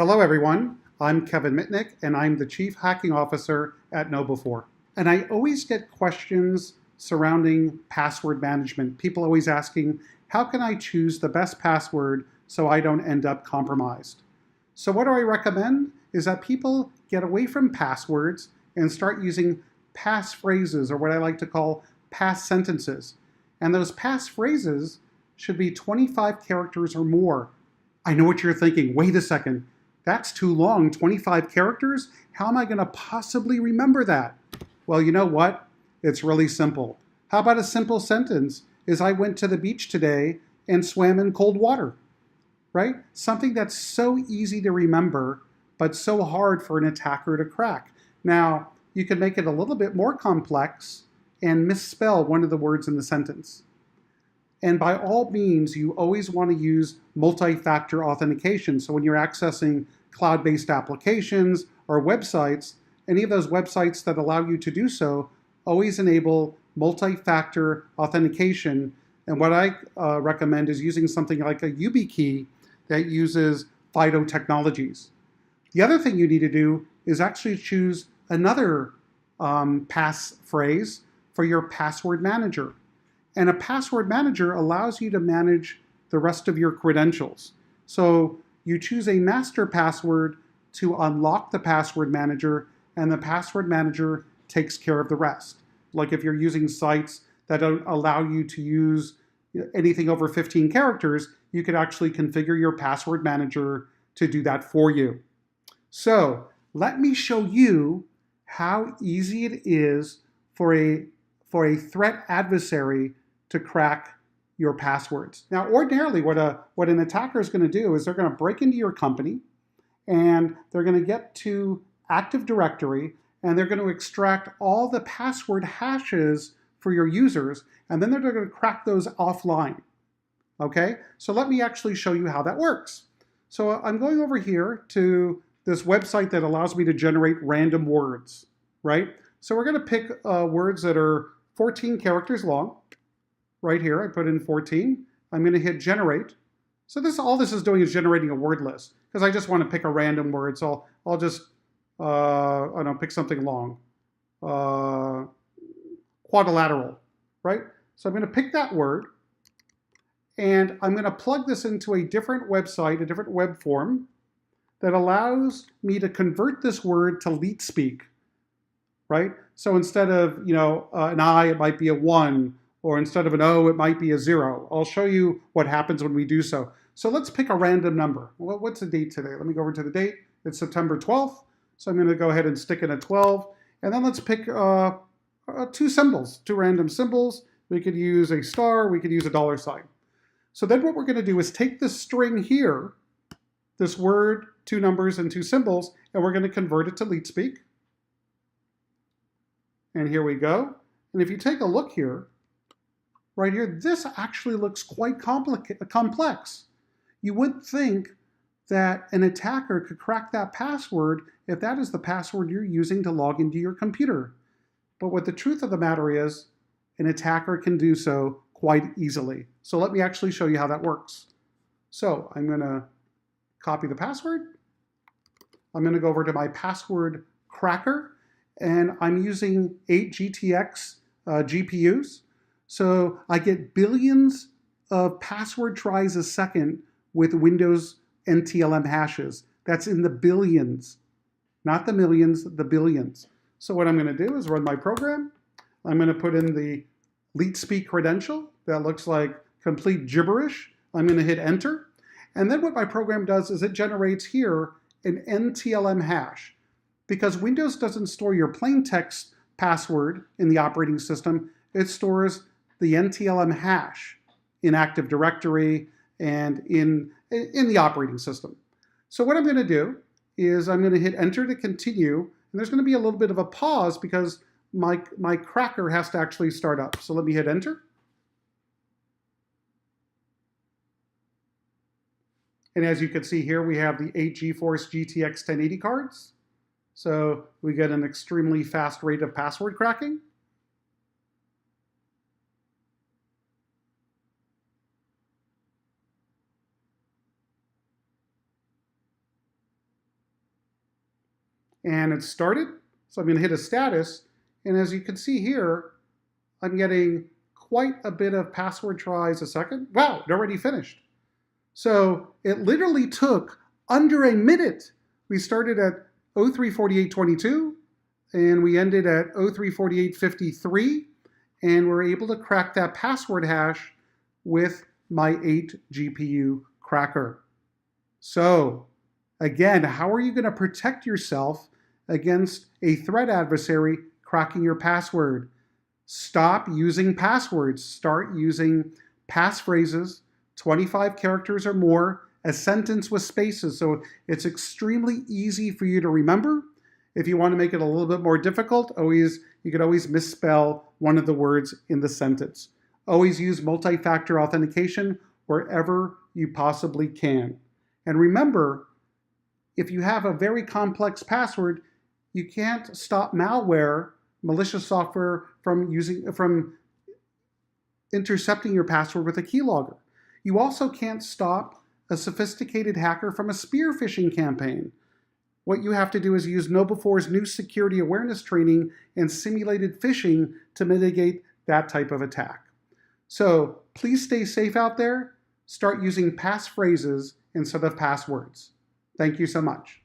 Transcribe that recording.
Hello everyone, I'm Kevin Mitnick and I'm the Chief Hacking Officer at KnowBe4. And I always get questions surrounding password management. People always asking, how can I choose the best password so I don't end up compromised? So what do I recommend is that people get away from passwords and start using passphrases, or what I like to call pass sentences. And those passphrases should be 25 characters or more. I know what you're thinking, wait a second, that's too long, 25 characters? How am I going to possibly remember that? Well, you know what? It's really simple. How about a simple sentence is I went to the beach today and swam in cold water, right? Something that's so easy to remember, but so hard for an attacker to crack. Now, you can make it a little bit more complex and misspell one of the words in the sentence. And by all means, you always want to use multi-factor authentication. So when you're accessing cloud-based applications or websites, any of those websites that allow you to do so, always enable multi-factor authentication. And what I recommend is using something like a YubiKey that uses FIDO technologies. The other thing you need to do is actually choose another pass phrase for your password manager. And a password manager allows you to manage the rest of your credentials. So you choose a master password to unlock the password manager, and the password manager takes care of the rest. Like if you're using sites that don't allow you to use anything over 15 characters, you could actually configure your password manager to do that for you. So let me show you how easy it is for a threat adversary to crack your passwords. Now, ordinarily, what an attacker is going to do is they're going to break into your company and they're going to get to Active Directory and they're going to extract all the password hashes for your users, and then they're going to crack those offline. Okay, so let me actually show you how that works. So I'm going over here to this website that allows me to generate random words, right? So we're going to pick words that are 14 characters long. Right here, I put in 14. I'm going to hit generate. So all this is doing is generating a word list because I just want to pick a random word. So I'll just, I don't know, pick something long. Quadrilateral, right? So I'm going to pick that word and I'm going to plug this into a different website, a different web form that allows me to convert this word to leet speak, right? So instead of, an I, it might be a 1. Or instead of an O, it might be a 0. I'll show you what happens when we do so. So let's pick a random number. Well, what's the date today? Let me go over to the date. It's September 12th. So I'm going to go ahead and stick in a 12. And then let's pick two symbols, two random symbols. We could use a star. We could use a $sign. So then what we're going to do is take this string here, this word, two numbers, and two symbols, and we're going to convert it to leet speak. And here we go. And if you take a look here, right here, this actually looks quite complex. You would think that an attacker could crack that password if that is the password you're using to log into your computer. But what the truth of the matter is, an attacker can do so quite easily. So let me actually show you how that works. So I'm going to copy the password. I'm going to go over to my password cracker, and I'm using 8 GTX GPUs. So I get billions of password tries a second with Windows NTLM hashes. That's in the billions, not the millions, the billions. So what I'm going to do is run my program. I'm going to put in the leet speak credential. That looks like complete gibberish. I'm going to hit enter. And then what my program does is it generates here an NTLM hash. Because Windows doesn't store your plain text password in the operating system, it stores the NTLM hash in Active Directory and in the operating system. So what I'm going to do is I'm going to hit enter to continue, and there's going to be a little bit of a pause because my cracker has to actually start up. So let me hit enter. And as you can see here, we have the 8 GeForce GTX 1080 cards. So we get an extremely fast rate of password cracking. And it started, so I'm going to hit a status, and as you can see here, I'm getting quite a bit of password tries a second. Wow, it already finished. So it literally took under a minute. We started at 034822 and we ended at 034853, and we're able to crack that password hash with my 8 GPU cracker. So again, how are you going to protect yourself against a threat adversary cracking your password? Stop using passwords. Start using passphrases, 25 characters or more, a sentence with spaces. So it's extremely easy for you to remember. If you want to make it a little bit more difficult, you could always misspell one of the words in the sentence. Always use multi-factor authentication wherever you possibly can. And remember, if you have a very complex password, you can't stop malware, malicious software, from intercepting your password with a keylogger. You also can't stop a sophisticated hacker from a spear phishing campaign. What you have to do is use KnowBe4's new security awareness training and simulated phishing to mitigate that type of attack. So please stay safe out there. Start using passphrases instead of passwords. Thank you so much.